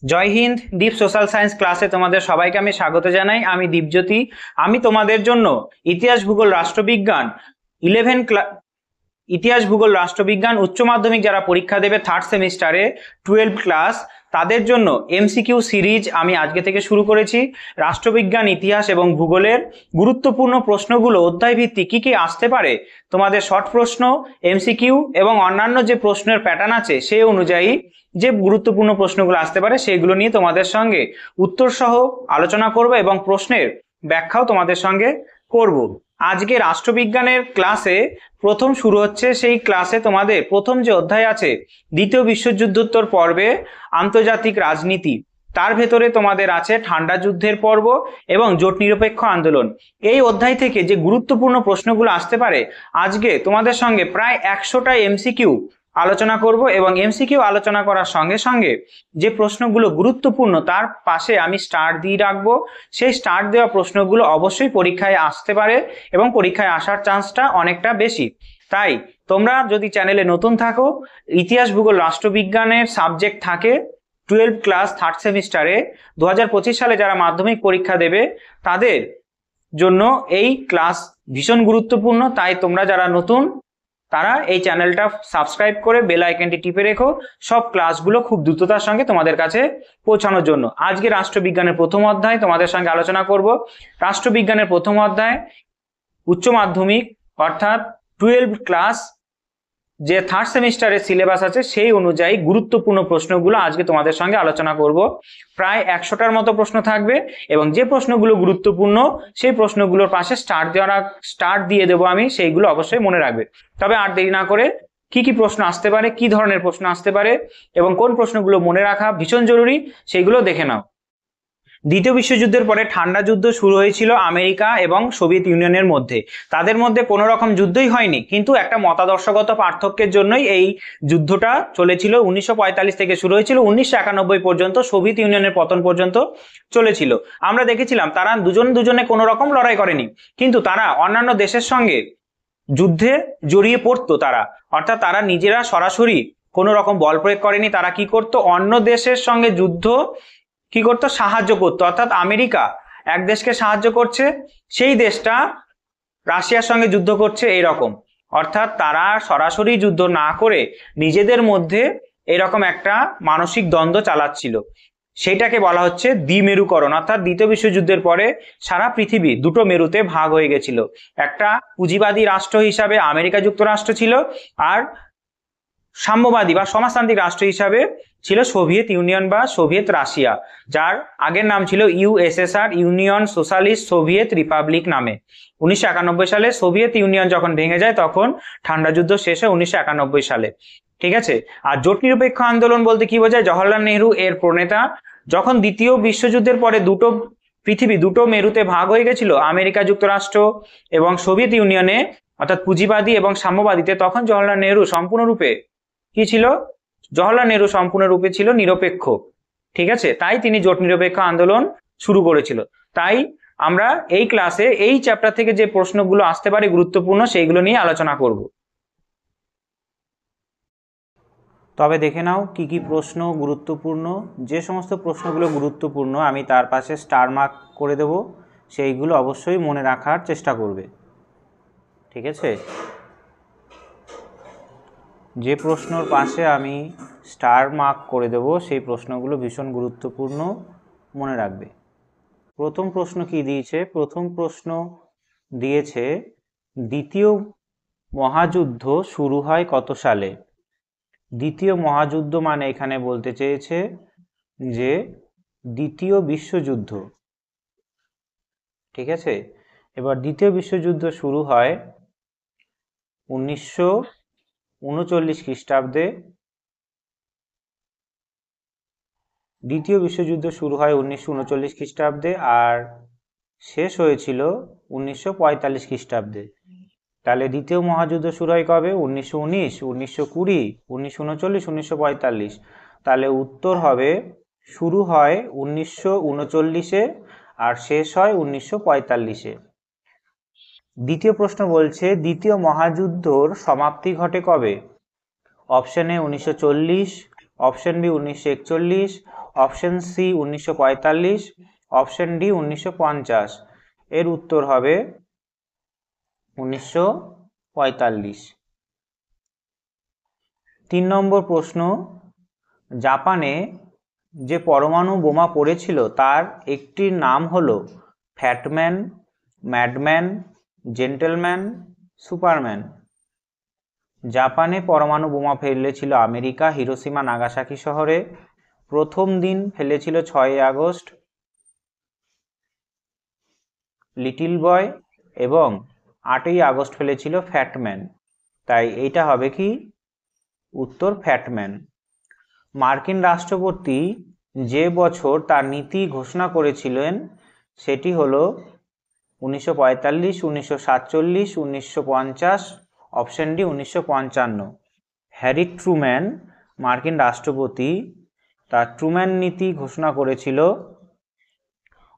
জয় হিন্দ। দীপ social science ক্লাসে তোমাদের সবাইকে আমি স্বাগত জানাই। আমি দীপজ্যোতি। আমি তোমাদের জন্য ইতিহাস ভূগোল রাষ্ট্রবিজ্ঞান ইতিহাস ভূগোল রাষ্ট্রবিজ্ঞান উচ্চ মাধ্যমিক যারা পরীক্ষা দেবে থার্ড সেমিস্টারে 12 ক্লাস, তাদের জন্য এমসিকিউ সিরিজ আমি আজকে থেকে শুরু করেছি। রাষ্ট্রবিজ্ঞান, ইতিহাস এবং ভূগোলের গুরুত্বপূর্ণ প্রশ্নগুলো অধ্যায় ভিত্তিক কি কি আসতে পারে, তোমাদের শর্ট প্রশ্ন, এমসিকিউ এবং অন্যান্য যে প্রশ্নের প্যাটার্ন আছে সেই অনুযায়ী যে গুরুত্বপূর্ণ প্রশ্নগুলো আসতে পারে সেগুলো নিয়ে তোমাদের সঙ্গে উত্তর সহ আলোচনা করব এবং প্রশ্নের ব্যাখ্যাও তোমাদের সঙ্গে করব। আজকে রাষ্ট্রবিজ্ঞানের ক্লাসে প্রথম শুরু হচ্ছে। সেই ক্লাসে তোমাদের প্রথম যে অধ্যায় আছে দ্বিতীয় বিশ্বযুদ্ধোত্তর পর্বে আন্তর্জাতিক রাজনীতি, তার ভেতরে তোমাদের আছে ঠান্ডা যুদ্ধের পর্ব এবং জোট নিরপেক্ষ আন্দোলন। এই অধ্যায় থেকে যে গুরুত্বপূর্ণ প্রশ্নগুলো আসতে পারে আজকে তোমাদের সঙ্গে প্রায় 100টা এমসিকিউ আলোচনা করব এবং এমসিকিউ আলোচনা করার সঙ্গে সঙ্গে যে প্রশ্নগুলো গুরুত্বপূর্ণ তার পাশে আমি স্টার দিয়ে রাখবো। সেই স্টার দেওয়া প্রশ্নগুলো অবশ্যই পরীক্ষায় আসতে পারে এবং পরীক্ষায় আসার চান্সটা অনেকটা বেশি। তাই তোমরা যদি চ্যানেলে নতুন থাকো, ইতিহাস ভূগোল রাষ্ট্রবিজ্ঞানের সাবজেক্ট থাকে 12 ক্লাস থার্ড সেমিস্টারে 2025 সালে যারা মাধ্যমিক পরীক্ষা দেবে তাদের জন্য এই ক্লাস ভীষণ গুরুত্বপূর্ণ। তাই তোমরা যারা নতুন তারা এই চ্যানেলটা সাবস্ক্রাইব করে বেল আইকনটি টিপে রেখো, সব ক্লাসগুলো খুব দ্রুততার সঙ্গে তোমাদের কাছে পৌঁছানোর জন্য। আজকে রাষ্ট্রবিজ্ঞানের প্রথম অধ্যায় তোমাদের সঙ্গে আলোচনা করব। রাষ্ট্রবিজ্ঞানের প্রথম অধ্যায় উচ্চ মাধ্যমিক অর্থাৎ 12 ক্লাস যে থার্ড সেমিস্টারের সিলেবাস আছে সেই অনুযায়ী গুরুত্বপূর্ণ প্রশ্নগুলো আজকে তোমাদের সঙ্গে আলোচনা করব। প্রায় 100টার মতো প্রশ্ন থাকবে এবং যে প্রশ্নগুলো গুরুত্বপূর্ণ সেই প্রশ্নগুলোর পাশে স্টার দিয়ে দেবো আমি, সেইগুলো অবশ্যই মনে রাখবে। তবে আর দেরি না করে কি কি প্রশ্ন আসতে পারে, কি ধরনের প্রশ্ন আসতে পারে এবং কোন প্রশ্নগুলো মনে রাখা ভীষণ জরুরি সেইগুলো দেখে নাও। দ্বিতীয় বিশ্বযুদ্ধের পরে ঠান্ডা যুদ্ধ শুরু হয়েছিল আমেরিকা এবং সোভিয়েত ইউনিয়নের মধ্যে। তাদের মধ্যে কোনো রকম যুদ্ধই হয়নি, কিন্তু একটা মতাদর্শগত পার্থক্যের জন্যই এই যুদ্ধটা চলেছিল। 1945 থেকে শুরু হয়েছিল, 1991 পর্যন্ত সোভিয়েত ইউনিয়নের পতন পর্যন্ত চলেছিল। আমরা দেখেছিলাম তারা দুজনে কোনো রকম লড়াই করেনি, কিন্তু তারা অন্যান্য দেশের সঙ্গে যুদ্ধে জড়িয়ে পড়তো। তারা অর্থাৎ তারা নিজেরা সরাসরি কোনো রকম বল প্রয়োগ করেনি। তারা কি করতো, অন্য দেশের সঙ্গে যুদ্ধ কি করতো, সাহায্য করতো। অর্থাৎ আমেরিকা এক দেশকে সাহায্য করছে, সেই দেশটা রাশিয়ার সঙ্গে যুদ্ধ করছে, এইরকম। অর্থাৎ তারা সরাসরি যুদ্ধ না করে নিজেদের মধ্যে এরকম একটা মানসিক দ্বন্দ্ব চালাচ্ছিল। সেটাকে বলা হচ্ছে দ্বিমেরুকরণ। অর্থাৎ দ্বিতীয় বিশ্বযুদ্ধের পরে সারা পৃথিবী দুটো মেরুতে ভাগ হয়ে গেছিল। একটা পুঁজিবাদী রাষ্ট্র হিসাবে আমেরিকা যুক্তরাষ্ট্র ছিল, আর সাম্যবাদী বা সমাজতান্ত্রিক রাষ্ট্র হিসাবে ছিল সোভিয়েত ইউনিয়ন বা সোভিয়েত রাশিয়া, যার আগের নাম ছিল USSR, union socialist Soviet Republic নামে। 1991 সালে সোভিয়েত ইউনিয়ন যখন ভেঙে যায় তখন ঠান্ডা যুদ্ধ শেষ হয় 1991 সালে। ঠিক আছে। আর জোট নিরপেক্ষ আন্দোলন বলতে কি বোঝায়? জওহরলাল নেহরু এর প্রণেতা। যখন দ্বিতীয় বিশ্বযুদ্ধের পরে পৃথিবী দুটো মেরুতে ভাগ হয়ে গেছিল, আমেরিকা যুক্তরাষ্ট্র এবং সোভিয়েত ইউনিয়নে, অর্থাৎ পুঁজিবাদী এবং সাম্যবাদীতে, তখন জওহরলাল নেহরু সম্পূর্ণরূপে কি ছিল? জওহরলাল নেহরু সম্পূর্ণরূপে ছিল নিরপেক্ষ। ঠিক আছে। তাই তিনি জোট নিরপেক্ষ আন্দোলন শুরু করেছিল। তাই আমরা এই ক্লাসে এই চ্যাপ্টার থেকে যে প্রশ্নগুলো আসতে পারে গুরুত্বপূর্ণ সেইগুলো নিয়ে আলোচনা করব। তবে দেখে নাও কি কি প্রশ্ন গুরুত্বপূর্ণ। যে সমস্ত প্রশ্নগুলো গুরুত্বপূর্ণ আমি তার পাশে স্টার মার্ক করে দেব, সেইগুলো অবশ্যই মনে রাখার চেষ্টা করবে। ঠিক আছে। যে প্রশ্নর পাশে আমি স্টার মার্ক করে দেব সেই প্রশ্নগুলো ভীষণ গুরুত্বপূর্ণ, মনে রাখবে। প্রথম প্রশ্ন কি দিয়েছে? প্রথম প্রশ্ন দিয়েছে দ্বিতীয় মহাযুদ্ধ শুরু হয় কত সালে? দ্বিতীয় মহাযুদ্ধ মানে এখানে বলতে চেয়েছে যে দ্বিতীয় বিশ্বযুদ্ধ। ঠিক আছে। এবার দ্বিতীয় বিশ্বযুদ্ধ শুরু হয় 1939 খ্রিস্টাব্দে। দ্বিতীয় বিশ্বযুদ্ধ শুরু হয় 1939 খ্রিস্টাব্দে আর শেষ হয়েছিল 1945 খ্রিস্টাব্দে। তাহলে দ্বিতীয় মহাযুদ্ধ শুরু হয় কবে? 1919, 1920, 1939, 1945। তাহলে উত্তর হবে শুরু হয় 1939-এ আর শেষ হয় 1945-এ। দ্বিতীয় প্রশ্ন বলছে দ্বিতীয় মহাযুদ্ধর সমাপ্তি ঘটে কবে? Option A 1940, option B 1941, option C 1945, option D 1950। এর উত্তর হবে 1945। 3 নম্বর প্রশ্ন, জাপানে যে পরমাণু বোমা পড়েছিল তার একটির নাম হলো ফ্যাটম্যান, ম্যাডম্যান, জেন্টলম্যান, সুপারম্যান। জাপানে পরমাণু বোমা ফেলেছিল আমেরিকা হিরোশিমা নাগাসাকি শহরে। প্রথম দিন ফেলেছিল 6 আগস্ট লিটল বয়, এবং 8ই আগস্ট ফেলেছিল ফ্যাটম্যান। তাই এইটা হবে কি উত্তর ফ্যাটম্যান। মার্কিন রাষ্ট্রপতি যে বছর তার নীতি ঘোষণা করেছিলেন সেটি হলো 1945, 1947, 1950, অপশন ডি 1955। হ্যারি ট্রুম্যান মার্কিন রাষ্ট্রপতি তার ট্রুম্যান নীতি ঘোষণা করেছিল,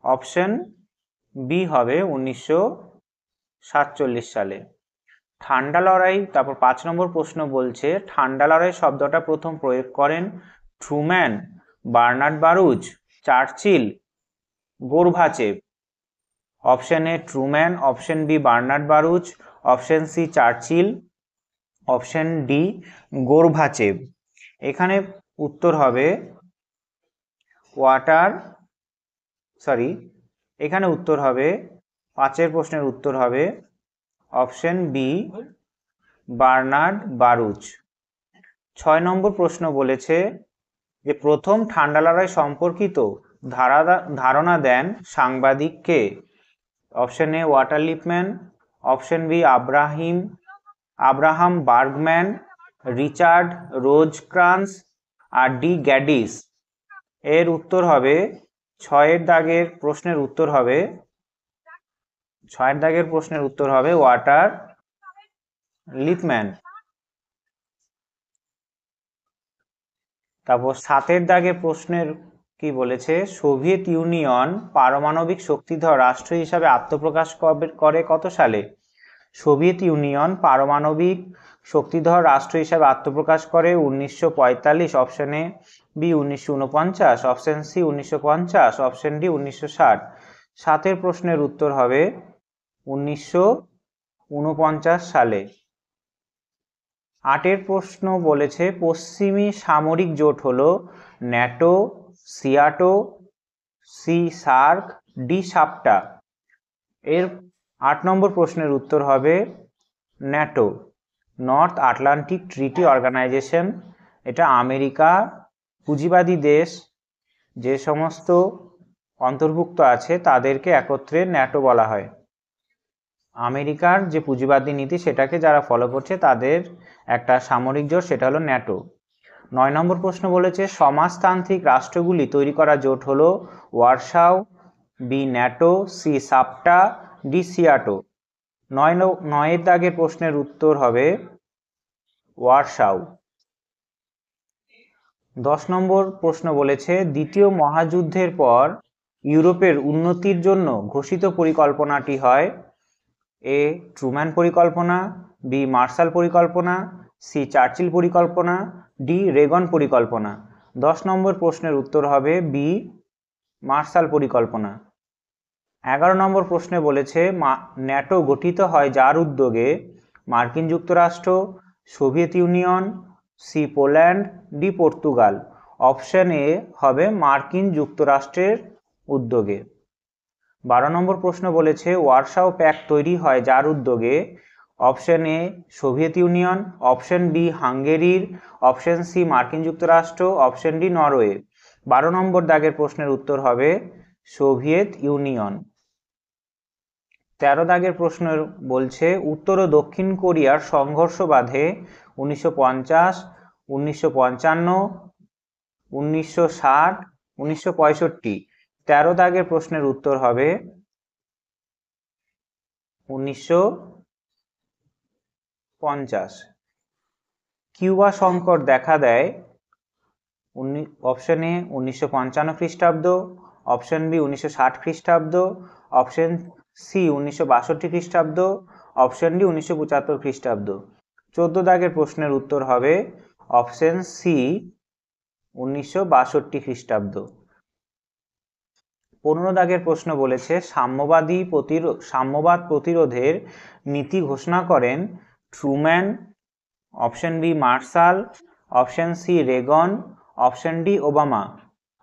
অপশন বি হবে 1947 সালে। ঠান্ডা লড়াই, তারপর 5 নম্বর প্রশ্ন বলছে ঠান্ডা লড়াই শব্দটা প্রথম প্রয়োগ করেন Truman, Bernard Baruch, Churchill, Gorbachev. Option A Truman, option B Bernard Baruch, option C Churchill, option D Gorbachev. এখানে উত্তর হবে এখানে উত্তর হবে 5 প্রশ্নের উত্তর হবে অপশন বি বার্নার্ড বারুচ। 6 নম্বর প্রশ্ন বলেছে যে প্রথম ঠান্ডা লড়াই সম্পর্কিত ধারণা দেন সাংবাদিককে। Option A Walter Lippmann, option B Abraham Bergman, Richard Rosecrance, আর ডি গ্যাডিস। এর উত্তর হবে 6 দাগের প্রশ্নের উত্তর হবে ওয়াটার লিপম্যান। তারপর 7 দাগের প্রশ্নের কি বলেছে, সোভিয়েত ইউনিয়ন পারমাণবিক শক্তিধর রাষ্ট্র হিসাবে আত্মপ্রকাশ করে কত সালে? সোভিয়েত ইউনিয়ন পারমাণবিক শক্তিধর রাষ্ট্র হিসাবে আত্মপ্রকাশ করে 1945, অপশনে B 1949, option C 1950, option D 1960। 7 প্রশ্নের উত্তর হবে 1949 সালে। 8 প্রশ্ন বলেছে পশ্চিমী সামরিক জোট হলো ন্যাটো, সিয়াটো, সি সার্ক, ডি সাপটা। এর 8 নম্বর প্রশ্নের উত্তর হবে NATO, north Atlantic treaty organization. এটা আমেরিকা পুঁজিবাদী দেশ যে সমস্ত অন্তর্ভুক্ত আছে তাদেরকে একত্রে ন্যাটো বলা হয়। আমেরিকার যে পুঁজিবাদী নীতি সেটাকে যারা ফলো করছে তাদের একটা সামরিক জোট, সেটা হলো ন্যাটো। 9 নম্বর প্রশ্ন বলেছে সমাজতান্ত্রিক রাষ্ট্রগুলি তৈরি করা জোট হলো ওয়ারসাও, বি ন্যাটো, সি সাপটা, ডি সিয়াটো। 9 দাগের প্রশ্নের উত্তর হবে ওয়ারসাও। 10 নম্বর প্রশ্ন বলেছে দ্বিতীয় মহাযুদ্ধের পর ইউরোপের উন্নতির জন্য ঘোষিত পরিকল্পনাটি হয় এ ট্রুম্যান পরিকল্পনা, বি মার্শাল পরিকল্পনা, সি চার্চিল পরিকল্পনা, ডি রেগন পরিকল্পনা। 10 নম্বর প্রশ্নের উত্তর হবে বি মার্শাল পরিকল্পনা। 11 নম্বর প্রশ্নে বলেছে ন্যাটো গঠিত হয় যার উদ্যোগে? মার্কিন যুক্তরাষ্ট্র, Soviet Union, C Poland, D Portugal. Option A হবে মার্কিন যুক্তরাষ্ট্রের উদ্যোগে। 12 নম্বর প্রশ্ন বলেছে ওয়ারসাও প্যাক্ট তৈরি হয় যার উদ্যোগে? Option A Soviet Union, option B হাঙ্গেরির, অপশন সি মার্কিন যুক্তরাষ্ট্র, অপশন ডি নরওয়ে। 12 নম্বর দাগের প্রশ্নের উত্তর হবে সোভিয়েত ইউনিয়ন। 13 দাগের প্রশ্ন বলছে উত্তর ও দক্ষিণ কোরিয়ার সংঘর্ষ বাধে 1950, 1955, 1960, 1965। 13 দাগের প্রশ্নের উত্তর হবে 1950। কিউবা সংকট দেখা দেয় অপশন এ 1955 খ্রিস্টাব্দ, অপশন বি 1960 খ্রিস্টাব্দ, অপশন সি 1962 খ্রিস্টাব্দ, অপশন ডি 1975 খ্রিস্টাব্দ। 14 দাগের প্রশ্নের উত্তর হবে অপশন সি 1962 খ্রিস্টাব্দ। 15 দাগের প্রশ্ন বলেছে সাম্যবাদ প্রতিরোধের নীতি ঘোষণা করেন Truman, option B Marshall, option C Reagan, option D Obama.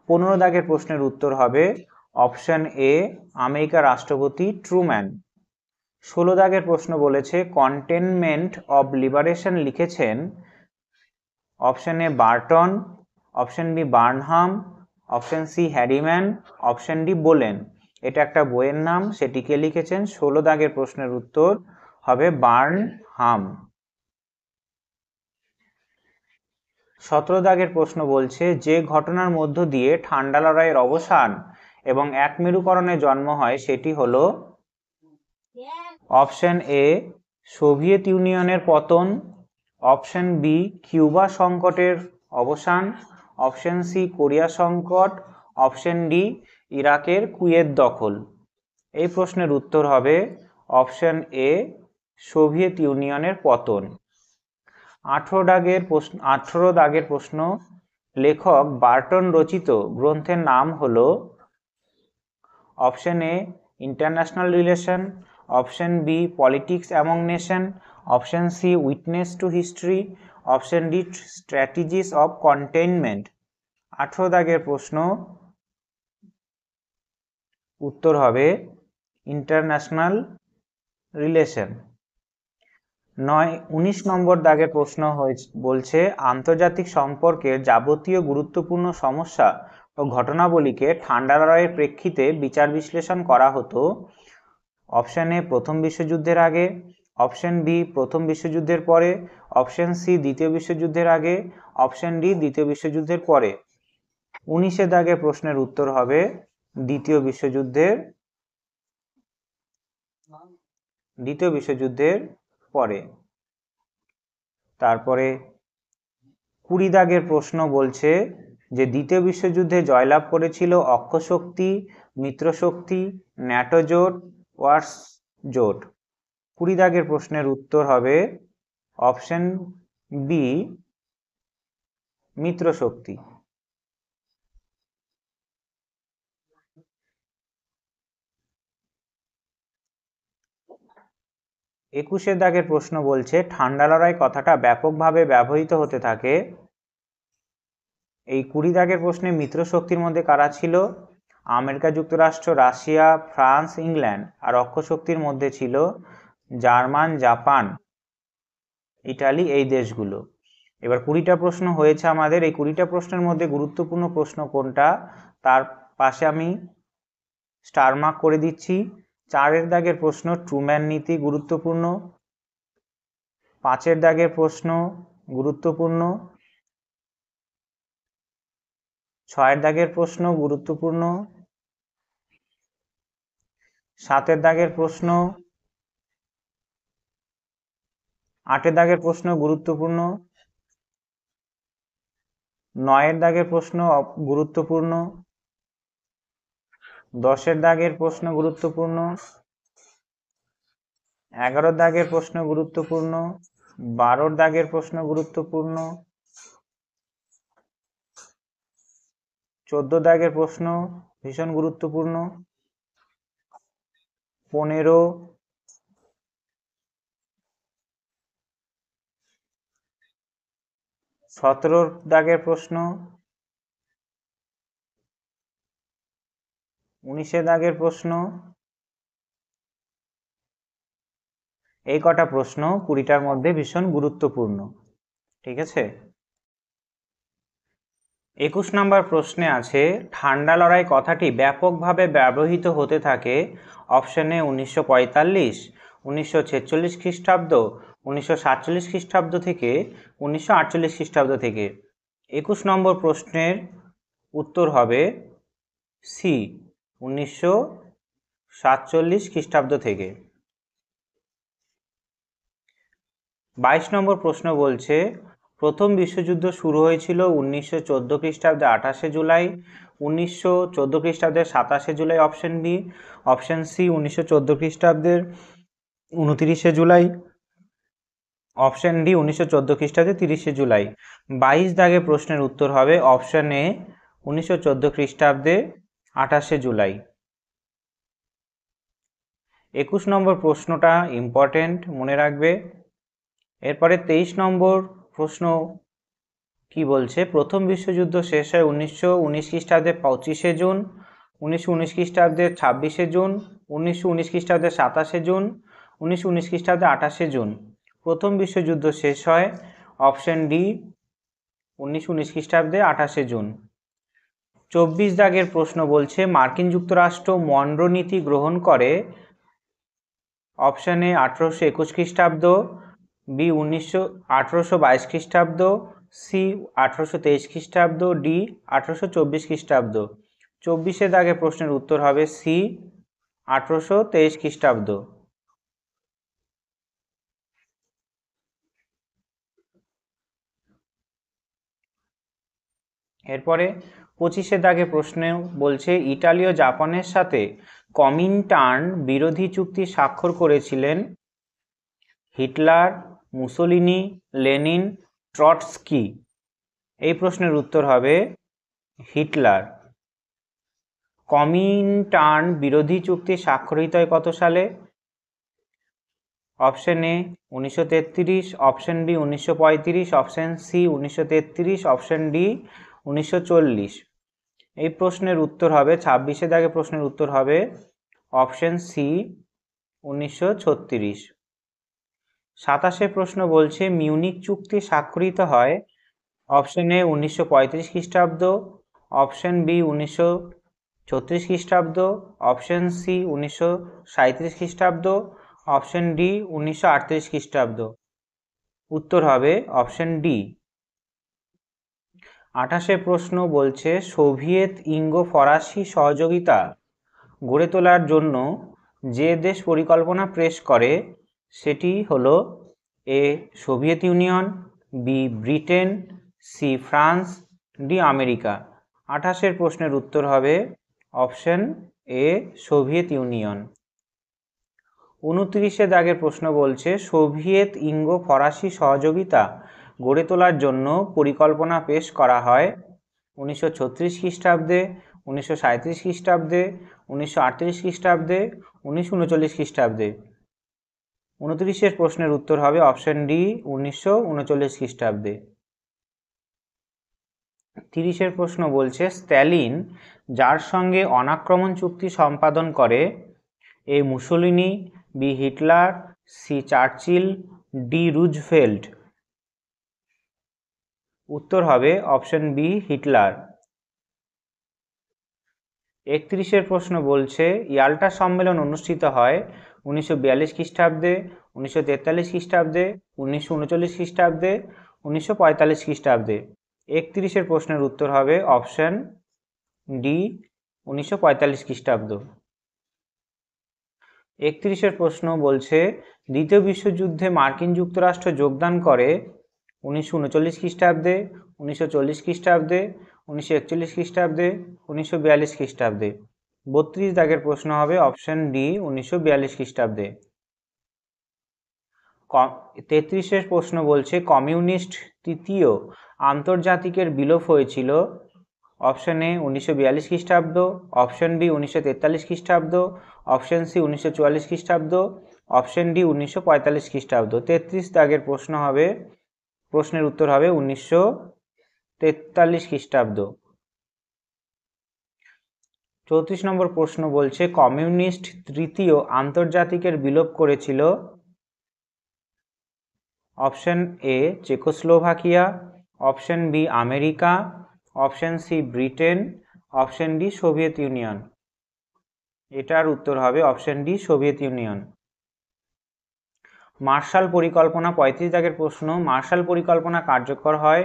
15 দাগের প্রশ্নের উত্তর হবে অপশন এ আমেরিকার রাষ্ট্রপতি ট্রুম্যান। 16 দাগের প্রশ্ন বলেছে কন্টেনমেন্ট অব লিবারেশন লিখেছেন option A Burton, option B Burnham, option C Harriman, option D Bohlen. এটা একটা বইয়ের নাম, সেটিকে লিখেছেন। 16 দাগের প্রশ্নের উত্তর হবে বার্নহাম। 17 দাগের প্রশ্ন বলছে যে ঘটনার মধ্য দিয়ে ঠান্ডা লড়াইয়ের অবসান এবং এক মেরুকরণের জন্ম হয় সেটি হলো অপশন এ সোভিয়েত ইউনিয়নের পতন, অপশন বি কিউবা সংকটের অবসান, অপশন সি কোরিয়া সংকট, অপশন ডি ইরাকের কুয়েত দখল। এই প্রশ্নের উত্তর হবে অপশন এ সোভিয়েত ইউনিয়নের পতন। 18 দাগের প্রশ্ন লেখক বার্টন রচিত গ্রন্থের নাম হলো option A international relation, option B politics among nation, option C witness to history, option D strategies of containment. 18 দাগের প্রশ্ন উত্তর হবে ইন্টারন্যাশনাল রিলেশন। 19 নম্বর দাগের প্রশ্ন বলছে আন্তর্জাতিক সম্পর্কের যাবতীয় গুরুত্বপূর্ণ সমস্যা ও ঘটনাবলীকে ঠান্ডা লড়াইয়ের প্রেক্ষিতে বিচার বিশ্লেষণ করা হতো অপশন এ প্রথম বিশ্বযুদ্ধের আগে, অপশন বি প্রথম বিশ্বযুদ্ধের পরে, অপশন সি দ্বিতীয় বিশ্বযুদ্ধের আগে, অপশন ডি দ্বিতীয় বিশ্বযুদ্ধের পরে। 19 দাগের প্রশ্নের উত্তর হবে দ্বিতীয় বিশ্বযুদ্ধের পরে। তারপরে 20 দাগের প্রশ্ন বলছে যে দ্বিতীয় বিশ্বযুদ্ধে জয়লাভ করেছিল অক্ষশক্তি, মিত্রশক্তি, ন্যাটো জোট, ওয়ার্স জোট। 20 দাগের প্রশ্নের উত্তর হবে অপশন বি মিত্রশক্তি। 21 দাগের প্রশ্ন বলছে ঠান্ডা লড়াই কথাটা ব্যাপকভাবে ব্যবহৃত হতে থাকে। এই 20 দাগের প্রশ্নে মিত্রশক্তির মধ্যে কারা ছিল? আমেরিকা যুক্তরাষ্ট্র, রাশিয়া, ফ্রান্স, ইংল্যান্ড। আর অক্ষশক্তির মধ্যে ছিল জার্মান, জাপান, ইটালি, এই দেশগুলো। এবার 20টা প্রশ্ন হয়েছে আমাদের। এই 20টা প্রশ্নের মধ্যে গুরুত্বপূর্ণ প্রশ্ন কোনটা তার পাশে আমি স্টার মার্ক করে দিচ্ছি। 4 দাগের প্রশ্ন ট্রুম্যান নীতি গুরুত্বপূর্ণ। 5 দাগের প্রশ্ন গুরুত্বপূর্ণ। 6 দাগের প্রশ্ন গুরুত্বপূর্ণ। 7 দাগের প্রশ্ন, 8 দাগের প্রশ্ন গুরুত্বপূর্ণ। 9 দাগের প্রশ্ন গুরুত্বপূর্ণ। 10 দাগের প্রশ্ন গুরুত্বপূর্ণ। 11 দাগের প্রশ্ন গুরুত্বপূর্ণ। 12 দাগের প্রশ্ন গুরুত্বপূর্ণ। 14 দাগের প্রশ্ন ভীষণ গুরুত্বপূর্ণ। 15, 17 দাগের প্রশ্ন, 19 দাগের প্রশ্ন। এই কটা প্রশ্ন 20টার মধ্যে ভীষণ গুরুত্বপূর্ণ। ঠিক আছে। 21 নম্বর প্রশ্নে আছে ঠান্ডা লড়াই কথাটি ব্যাপকভাবে ব্যবহৃত হতে থাকে অপশনে 1945, 1946 খ্রিস্টাব্দ, 1947 খ্রিস্টাব্দ থেকে 1948 খ্রিস্টাব্দ থেকে। 21 নম্বর প্রশ্নের উত্তর হবে সি 1947 খ্রিস্টাব্দ থেকে। 22 নম্বর প্রশ্ন বলছে প্রথম বিশ্বযুদ্ধ শুরু হয়েছিল 1914 খ্রিস্টাব্দে 28শে জুলাই, 1914 খ্রিস্টাব্দের 27শে July option B, option C 1914 খ্রিস্টাব্দের 29শে জুলাই, অপশন ডি 1914 খ্রিস্টাব্দে 30শে জুলাই। 22 দাগে প্রশ্নের উত্তর হবে অপশন এ 1914 খ্রিস্টাব্দে 28শে জুলাই। 21 নম্বর প্রশ্নটা ইম্পর্টেন্ট, মনে রাখবে। এরপরে 23 নম্বর প্রশ্ন কি বলছে, প্রথম বিশ্বযুদ্ধ শেষ হয় 1919 খ্রিস্টাব্দে 25শে জুন, 1919 খ্রিস্টাব্দে 26শে জুন, 1919 খ্রিস্টাব্দে 27শে জুন, 1919 খ্রিস্টাব্দে 28শে জুন। প্রথম বিশ্বযুদ্ধ শেষ হয় অপশন ডি 1919 খ্রিস্টাব্দে 28শে জুন। 24 দাগের প্রশ্ন বলছে মার্কিন যুক্তরাষ্ট্র মনরো নীতি গ্রহণ করে অপশন এ 1821 খ্রিস্টাব্দ, বি 1822 খ্রিস্টাব্দ, সি 1823 খ্রিস্টাব্দ, ডি 1824 খ্রিস্টাব্দ। 24 দাগে প্রশ্নের উত্তর হবে সি 1823 খ্রিস্টাব্দ। এরপরে 25 দাগে প্রশ্ন বলছে ইটালি ও জাপানের সাথে কমিনটার্ন বিরোধী চুক্তি স্বাক্ষর করেছিলেন হিটলার, মুসোলিনি, লেনিন, ট্রটস্কি। এই প্রশ্নের উত্তর হবে হিটলার। কমিনটার্ন বিরোধী চুক্তি স্বাক্ষরিত হয় কত সালে? Option A 1933, option B 1935, option C 1933, option D 1940। এই প্রশ্নের উত্তর হবে 26 দাগে প্রশ্নের উত্তর হবে অপশন সি 1936। 27 প্রশ্ন বলছে মিউনিক চুক্তি স্বাক্ষরিত হয় অপশন এ 1935 খ্রিস্টাব্দ, অপশন বি 1936 খ্রিস্টাব্দ, অপশন সি 1937 খ্রিস্টাব্দ, অপশন ডি 1938 খ্রিস্টাব্দ। উত্তর হবে অপশন ডি। 28 প্রশ্ন বলছে সোভিয়েত ইঙ্গো ফরাসি সহযোগিতা গড়ে তোলার জন্য যে দেশ পরিকল্পনা পেশ করে সেটি হলো A Soviet Union, B Britain, C France, D America. 28 প্রশ্নের উত্তর হবে অপশন এ সোভিয়েত ইউনিয়ন। 29 দাগের প্রশ্ন বলছে সোভিয়েত ইঙ্গো ফরাসি সহযোগিতা গড়ে তোলার জন্য পরিকল্পনা পেশ করা হয় 1936 খ্রিস্টাব্দে, 1937 খ্রিস্টাব্দে, 1938 খ্রিস্টাব্দে, 1939 খ্রিস্টাব্দে। 29 প্রশ্নের উত্তর হবে অপশন ডি 1939 খ্রিস্টাব্দে। 30 প্রশ্ন বলছে স্ট্যালিন যার সঙ্গে অনাক্রমণ চুক্তি সম্পাদন করে A Mussolini, B Hitler, C Churchill, D Roosevelt. উত্তর হবে অপশন বি হিটলার। 31 প্রশ্ন বলছে ইয়াল্টা সম্মেলন অনুষ্ঠিত হয় 1942 খ্রিস্টাব্দে, 1943 খ্রিস্টাব্দে, 1939 খ্রিস্টাব্দে, 1945 খ্রিস্টাব্দে। 31 প্রশ্নের উত্তর হবে অপশন ডি 1945 খ্রিস্টাব্দ। 31 প্রশ্ন বলছে দ্বিতীয় বিশ্বযুদ্ধে মার্কিন যুক্তরাষ্ট্র যোগদান করে 1939 খ্রিস্টাব্দে, 1940 খ্রিস্টাব্দে, 1941 খ্রিস্টাব্দে, 1942 খ্রিস্টাব্দে। 32 দাগের প্রশ্ন হবে অপশন ডি 1942 খ্রিস্টাব্দে। 33 প্রশ্ন বলছে কমিউনিস্ট তৃতীয় আন্তর্জাতিকের বিলোপ হয়েছিল অপশন এ 1942 খ্রিস্টাব্দ, অপশন বি 1943 খ্রিস্টাব্দ, অপশন সি 1944 খ্রিস্টাব্দ, অপশন ডি 1945 খ্রিস্টাব্দ। 33 দাগের প্রশ্ন হবে, প্রশ্নের উত্তর হবে 1943 খ্রিস্টাব্দ। 34 নম্বর প্রশ্ন বলছে কমিউনিস্ট তৃতীয় আন্তর্জাতিকের বিলোপ করেছিল option A Czechoslovakia, option B America, option C Britain, option D Soviet Union. এটার উত্তর হবে option D Soviet Union. Marshall পরিকল্পনা 35 দাগের প্রশ্ন মার্শাল পরিকল্পনা কার্যকর হয়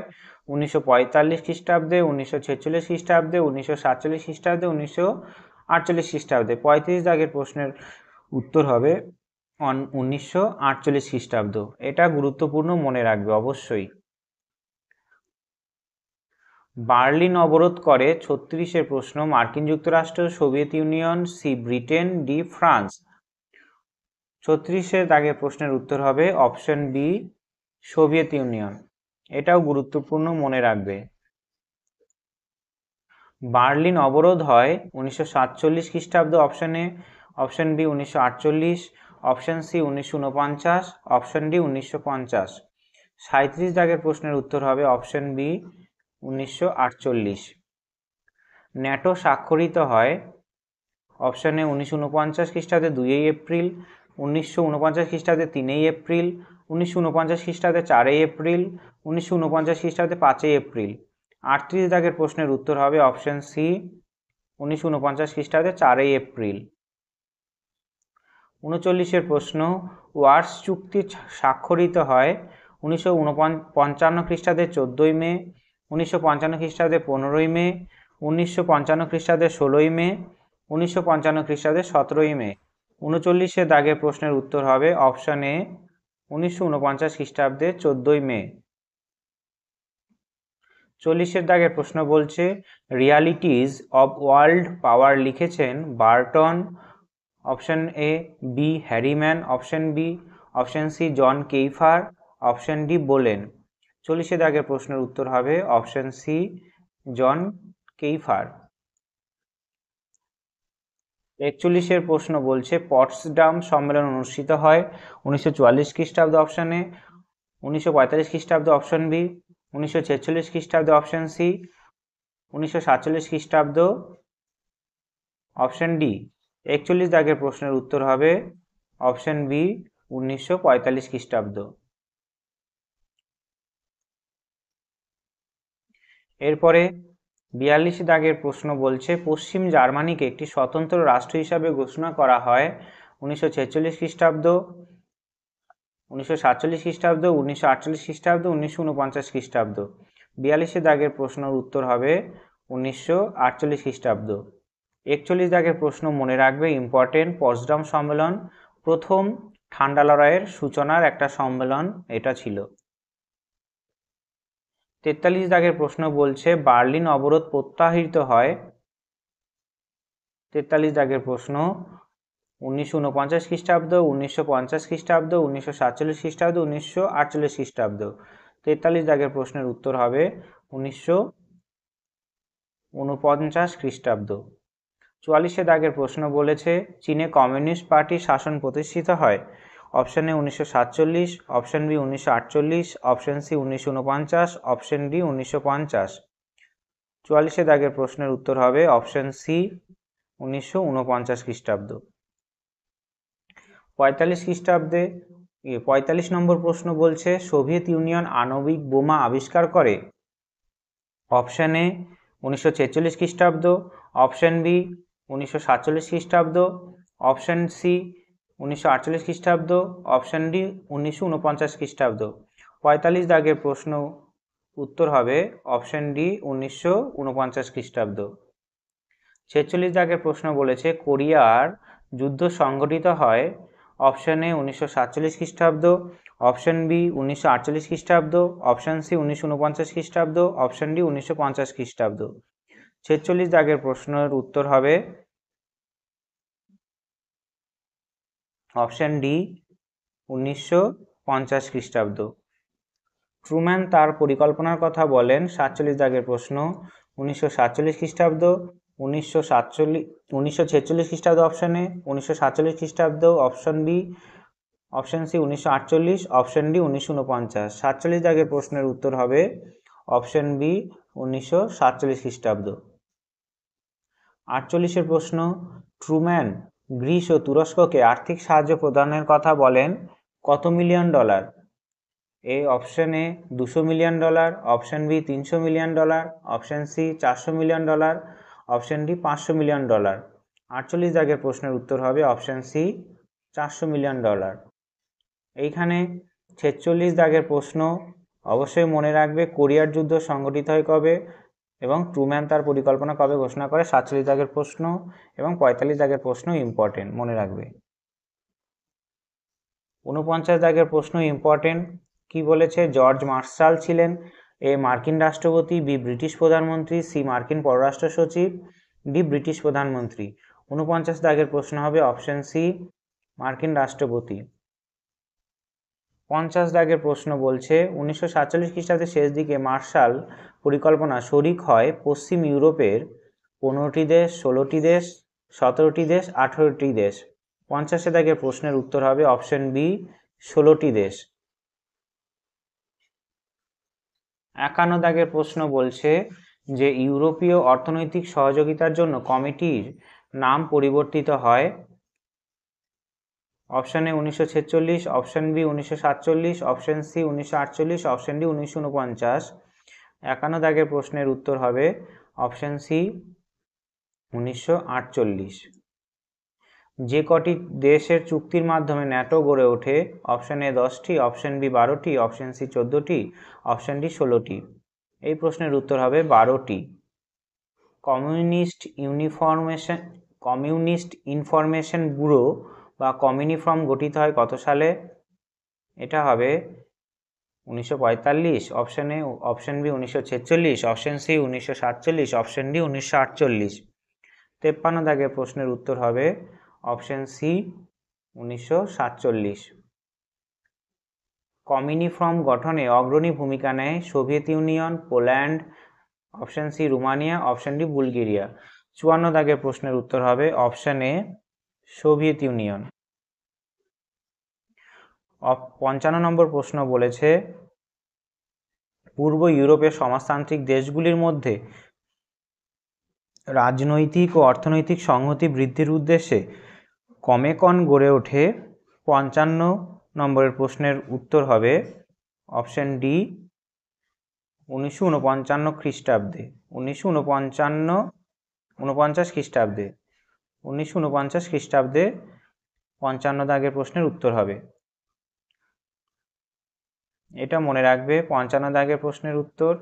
1945 খ্রিস্টাব্দে, 1946 খ্রিস্টাব্দে, 1947 খ্রিস্টাব্দে, 1948 খ্রিস্টাব্দে। 35 দাগের প্রশ্নের উত্তর হবে 1948 খ্রিস্টাব্দ। এটা গুরুত্বপূর্ণ, মনে রাখবে অবশ্যই। বার্লিন অবরোধ করে 36 প্রশ্ন মার্কিন যুক্তরাষ্ট্র, Soviet Union, C Britain, D France. 36 দাগের প্রশ্নের উত্তর হবে অপশন বি সোভিয়েত ইউনিয়ন, এটাও গুরুত্বপূর্ণ, মনে রাখবে। বার্লিন অবরোধ হয় 1947 খ্রিস্টাব্দ, option A, option B 1948, option C 1949, option D 1950। 37 দাগের প্রশ্নের উত্তর হবে অপশন বি 1948। ন্যাটো স্বাক্ষরিত হয় অপশন এ 1949 খ্রিস্টাব্দে 2 এপ্রিল, 1949 খ্রিস্টাব্দে 3 এপ্রিল, 1949 খ্রিস্টাব্দে 4 এপ্রিল, 1949 খ্রিস্টাব্দে 5 এপ্রিল। 38 দাগের প্রশ্নের উত্তর হবে অপশন সি 1949 খ্রিস্টাব্দে 4 এপ্রিল। 39-এর প্রশ্ন, ওয়ার্স চুক্তি স্বাক্ষরিত হয় 1955 খ্রিস্টাব্দে 14 মে, 1955 খ্রিস্টাব্দে 15 মে, 1955 খ্রিস্টাব্দে 16 মে, 1955 খ্রিস্টাব্দে 17 মে। 39-এর দাগের প্রশ্নের উত্তর হবে অপশন এ 1949 খ্রিস্টাব্দে 14 মে। 40-এর দাগের প্রশ্ন বলছে রিয়ালিটিজ অব ওয়ার্ল্ড পাওয়ার লিখেছেন Burton, option A B Harriman, option B, option C John Kiefer, option D Bohlen. 40-এর দাগের প্রশ্নের উত্তর হবে অপশন সি জন কেইফার। 41-এর প্রশ্ন বলছে পটসডাম সম্মেলন অনুষ্ঠিত হয় 1944 খ্রিস্টাব্দ, অপশন এ, 1945 খ্রিস্টাব্দ, অপশন বি, 1946 খ্রিস্টাব্দ, অপশন সি, 1947 খ্রিস্টাব্দ, অপশন ডি। 41 দাগের প্রশ্নের উত্তর হবে অপশন বি 1945 খ্রিস্টাব্দ। এরপরে 42 দাগের প্রশ্ন বলছে পশ্চিম জার্মানিকে একটি স্বতন্ত্র রাষ্ট্র হিসাবে ঘোষণা করা হয় 1946 খ্রিস্টাব্দ, 1947 খ্রিস্টাব্দ, 1948 খ্রিস্টাব্দ, 1949 খ্রিস্টাব্দ। 42 দাগের প্রশ্নের উত্তর হবে 1948 খ্রিস্টাব্দ। 41 দাগের প্রশ্ন মনে রাখবে, ইম্পর্টেন্ট, পটসডাম সম্মেলন প্রথম ঠান্ডা লড়াইয়ের সূচনার একটা সম্মেলন এটা ছিল। 43 দাগের প্রশ্ন বলছে বার্লিন অবরোধ প্রত্যাহৃত হয়, 43 দাগের প্রশ্ন 1949 খ্রিস্টাব্দ, 1950 খ্রিস্টাব্দ, 1947 খ্রিস্টাব্দ, 1948 খ্রিস্টাব্দ। 43 দাগের প্রশ্নের উত্তর হবে 1949 খ্রিস্টাব্দ। 44 দাগের প্রশ্ন বলেছে চীনে কমিউনিস্ট পার্টির শাসন প্রতিষ্ঠিত হয়, option A 1947, option B 1948, option C 1949, option D 1950। 44 দাগের প্রশ্নের উত্তর হবে অপশন সি 1949 খ্রিস্টাব্দ। 45 খ্রিস্টাব্দে 45 নম্বর প্রশ্ন বলছে সোভিয়েত ইউনিয়ন আণবিক বোমা আবিষ্কার করে, অপশন এ 1946 খ্রিস্টাব্দ, অপশন বি 1947 খ্রিস্টাব্দ, অপশন সি 1948 খ্রিস্টাব্দ, অপশন ডি 1949 খ্রিস্টাব্দ। 45 দাগের প্রশ্ন উত্তর হবে অপশন ডি 1949 খ্রিস্টাব্দ। 46 দাগের প্রশ্ন বলেছে কোরিয়ার যুদ্ধ সংঘটিত হয়, অপশন এ 1947 খ্রিস্টাব্দ, অপশন বি 1948 খ্রিস্টাব্দ, অপশন সি 1949 খ্রিস্টাব্দ, অপশন ডি 1950 খ্রিস্টাব্দ। 46 দাগের প্রশ্নের উত্তর হবে অপশন ডি 1950 খ্রিস্টাব্দ। ট্রুম্যান তার পরিকল্পনার কথা বলেন, 47 দাগের প্রশ্ন 1947 খ্রিস্টাব্দ, 1946 খ্রিস্টাব্দ অপশন এ, 1947 খ্রিস্টাব্দ option B, option C 1948, option D 1949। 47 দাগের প্রশ্নের উত্তর হবে অপশন বি 1947 খ্রিস্টাব্দ। 48-এর প্রশ্ন ট্রুম্যান গ্রিস ও তুরস্ককে আর্থিক সাহায্য প্রদানের কথা বলেন কত million dollar? A option A 200 million dollar, option B 300 million dollar, option C 400 million dollar, option D 500 million dollar. 48 দাগের প্রশ্নের উত্তর হবে অপশন সি 400 মিলিয়ন ডলার। এইখানে 46 দাগের প্রশ্ন অবশ্যই মনে রাখবে কোরিয়ার যুদ্ধ সংঘটিত হয় কবে এবং ট্রুম্যান তার পরিকল্পনা কবে ঘোষণা করে। 47 দাগের প্রশ্ন এবং 45 দাগের প্রশ্ন ইম্পর্টেন্ট, মনে রাখবে। 49 দাগের প্রশ্ন ইম্পর্টেন্ট, কি বলেছে? জর্জ মার্শাল ছিলেন এ মার্কিন রাষ্ট্রপতি, বি ব্রিটিশ প্রধানমন্ত্রী, সি মার্কিন পররাষ্ট্র সচিব, ডি ব্রিটিশ প্রধানমন্ত্রী। 49 দাগের প্রশ্ন হবে অপশন সি মার্কিন রাষ্ট্রপতি। 50 দাগের প্রশ্ন বলছে 1947 খ্রিস্টাব্দের শেষ দিকে মার্শাল পরিকল্পনা শরিক হয় পশ্চিম ইউরোপের 15টি দেশ, 16টি দেশ, 17টি দেশ, 18টি দেশ। 50 দাগের প্রশ্নের উত্তর হবে অপশন বি 16টি দেশ। 51 দাগের প্রশ্ন বলছে যে ইউরোপীয় অর্থনৈতিক সহযোগিতার জন্য কমিটির নাম পরিবর্তিত হয়। Option A 1946, option B 1947, option C 1948, option D 1949। 51 দাগের প্রশ্নের উত্তর হবে অপশন সি 1948। যে কটি দেশের চুক্তির মাধ্যমে ন্যাটো গড়ে ওঠে? অপশন এ 10টি, অপশন বি 12টি, অপশন সি 14টি, অপশন ডি 16টি। এই প্রশ্নের উত্তর হবে 12টি। কমিউনিস্ট ইনফরমেশন ব্যুরো বা কমিউনিফর্ম গঠিত হয় কত সালে? এটা হবে 1945, option A option B 1946, option C 1947, option D 1948। 53 দাগের প্রশ্নের উত্তর হবে অপশন সি 1947। কমিউনিফর্ম গঠনে অগ্রণী ভূমিকা নেয় Soviet Union, Poland, option C Romania, option D Bulgaria. 54 দাগের প্রশ্নের উত্তর হবে অপশন এ সোভিয়েত ইউনিয়ন। 55 নম্বর প্রশ্ন বলেছে পূর্ব ইউরোপের সমাজতান্ত্রিক দেশগুলির মধ্যে রাজনৈতিক ও অর্থনৈতিক সংহতি বৃদ্ধির উদ্দেশ্যে কমেকন গড়ে ওঠে। 55 নম্বরের প্রশ্নের উত্তর হবে অপশন ডি 1949 খ্রিস্টাব্দে। 1949 খ্রিস্টাব্দে 1949 খ্রিস্টাব্দে 55 দাগের প্রশ্নের উত্তর হবে। এটা মনে রাখবে 55 দাগের প্রশ্নের উত্তর।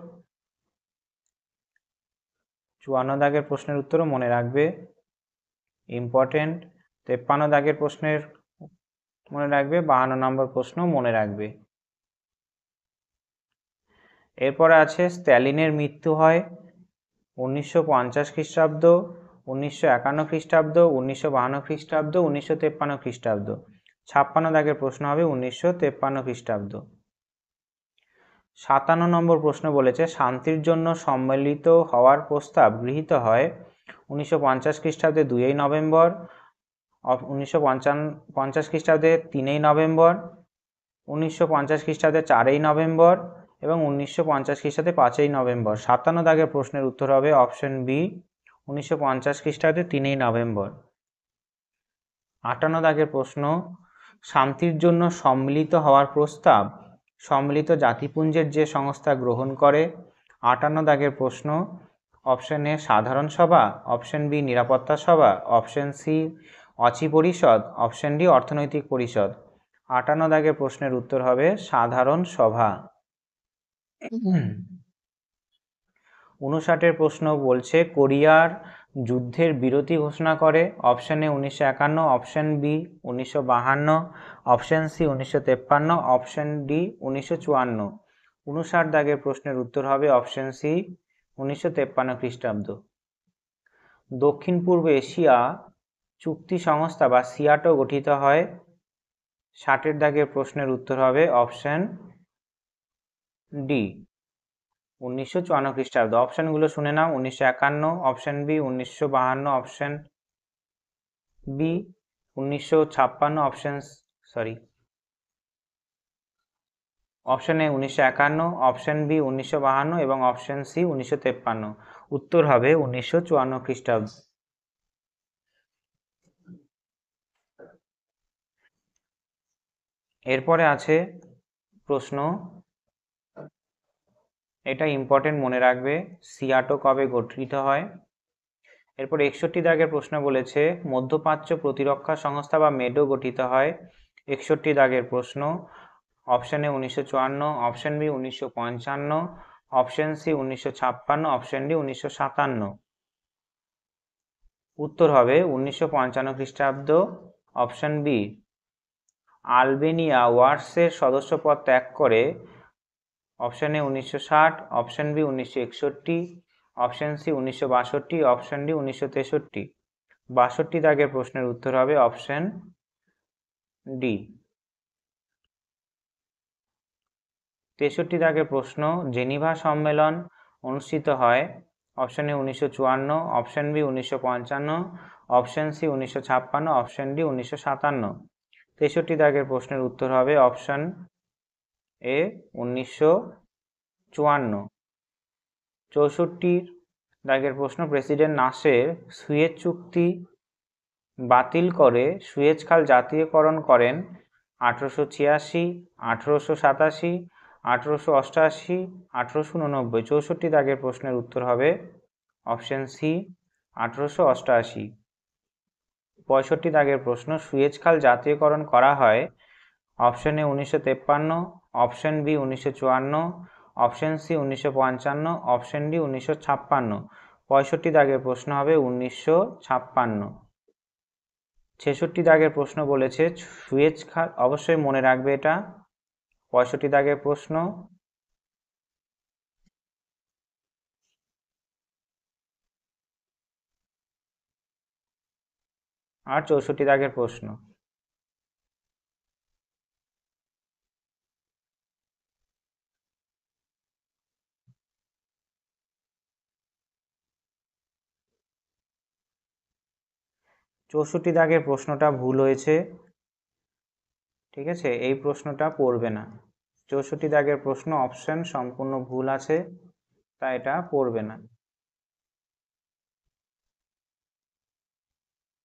54 দাগের প্রশ্নের উত্তরও মনে রাখবে, ইম্পর্টেন্ট। 53 দাগের প্রশ্নের মনে রাখবে, 52 নম্বর প্রশ্ন মনে রাখবে। এরপরে আছে স্ট্যালিনের মৃত্যু হয় 1950 খ্রিস্টাব্দ, 1951 খ্রিস্টাব্দ, 1952 খ্রিস্টাব্দ, 1953 খ্রিস্টাব্দ। 56 দাগের প্রশ্ন হবে 1953 খ্রিস্টাব্দ। 57 নম্বর প্রশ্ন বলেছে শান্তির জন্য সম্মিলিত হওয়ার প্রস্তাব গৃহীত হয় 1950 খ্রিস্টাব্দে 2 নভেম্বর, 1950 খ্রিস্টাব্দে 3 নভেম্বর, 1950 খ্রিস্টাব্দে 4 নভেম্বর এবং 1950 খ্রিস্টাব্দে 5 নভেম্বর। 57 দাগের প্রশ্নের উত্তর হবে অপশন বি 1950 খ্রিস্টাব্দে 3 নভেম্বর। 58 দাগের প্রশ্ন শান্তির জন্য সম্মিলিত হওয়ার প্রস্তাব সম্মিলিত জাতিপুঞ্জের যে সংস্থা গ্রহণ করে। 58 দাগের প্রশ্ন অপশন এ সাধারণ সভা, অপশন বি নিরাপত্তা সভা, অপশন সি অচি পরিষদ, অপশন ডি অর্থনৈতিক পরিষদ। 58 দাগের প্রশ্নের উত্তর হবে সাধারণ সভা। 59 প্রশ্ন বলছে কোরিয়ার যুদ্ধের বিরতি ঘোষণা করে। Option A 1951, option B 1952, option C 1953, option D 1954। 59 দাগের প্রশ্নের উত্তর হবে অপশন সি 1953 খ্রিস্টাব্দ। দক্ষিণ পূর্ব এশিয়া চুক্তি সংস্থা বা সিয়াটো গঠিত হয়। 60 দাগের প্রশ্নের উত্তর হবে অপশন ডি 1954 খ্রিস্টাব্দ। অপশনগুলো শুনে নাও 1951, option B 1952, option B 1956, option A 1951, option B 1952 এবং অপশন সি 1953। উত্তর হবে 1954 খ্রিস্টাব্দ। এরপরে আছে প্রশ্ন, এটা ইম্পর্টেন্ট মনে রাখবে, সিয়াটো কবে গঠিত হয়। এরপর 61 দাগের প্রশ্ন বলেছে মধ্যপ্রাচ্য প্রতিরক্ষা সংস্থা বা মেডো গঠিত হয়। 61 দাগের প্রশ্ন option A 1954, option B 1955, option C 1956, option D 1957। উত্তর হবে 1955 খ্রিস্টাব্দ, অপশন বি। আলবেনিয়া ওয়ার্সের সদস্যপদ ত্যাগ করে। Option A 1960, option B 1961, option C 1962, option D 1963। 62 দাগের প্রশ্নের উত্তর হবে অপশন ডি। 63 দাগের প্রশ্ন, জেনিভা সম্মেলন অনুষ্ঠিত হয় option A 1954, option B 1955, option C 1956, option D 1957। 63 দাগের প্রশ্নের উত্তর হবে অপশন এ 1954। 64 দাগের প্রশ্ন, প্রেসিডেন্ট নাসের সুয়েজ চুক্তি বাতিল করে সুয়েজ খাল জাতীয়করণ করেন 1886, 1887, 1888, 1889। 64 দাগের প্রশ্নের উত্তর হবে অপশন সি 1888। 65 দাগের প্রশ্ন, সুয়েজ খাল জাতীয়করণ করা হয় option A 1953, option B 1954, option C 1955, option D 1956। 65 দাগের প্রশ্ন হবে 1956। 66 দাগের প্রশ্ন বলেছে সুয়েজ খাল, অবশ্যই মনে রাখবে এটা। 65 দাগের প্রশ্ন, আর 64 দাগের প্রশ্ন। চৌষট্টি দাগের প্রশ্নটা ভুল হয়েছে, ঠিক আছে, এই প্রশ্নটা পড়বে না। 64 দাগের প্রশ্ন অপশন সম্পূর্ণ ভুল আছে, তাই এটা পড়বে না,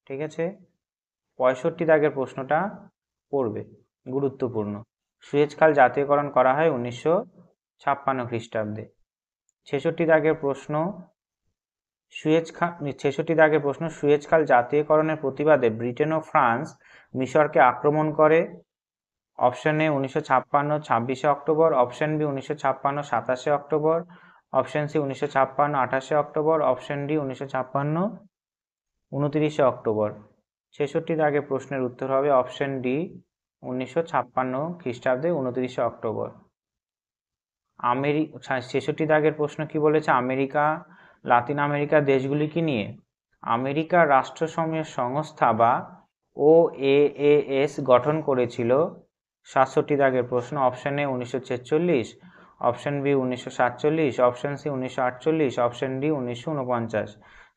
ঠিক আছে। 65 দাগের প্রশ্নটা পড়বে, গুরুত্বপূর্ণ। সুয়েজ খাল জাতীয়করণ করা হয় 1956 খ্রিস্টাব্দে। 66 দাগের প্রশ্ন, 66 দাগের প্রশ্ন, সুয়েজ খাল জাতীয়করণের প্রতিবাদে ব্রিটেন ও ফ্রান্স মিশরকে আক্রমণ করে অপশন এ 1956 26শে অক্টোবর, অপশন বি 1956 27শে অক্টোবর, অপশন সি 1956 28শে অক্টোবর, অপশন ডি 1956 29শে অক্টোবর। 66 দাগের প্রশ্নের উত্তর হবে অপশন ডি 1956 খ্রিস্টাব্দে 29শে অক্টোবর। 66 দাগের প্রশ্ন কি বলেছে, আমেরিকা লাতিন আমেরিকার দেশগুলিকে নিয়ে আমেরিকার রাষ্ট্রসমূহের সংস্থা বা OAAS গঠন করেছিল। 67 দাগের প্রশ্ন option A 1946, option B 1947, option C 1948, option D 1949।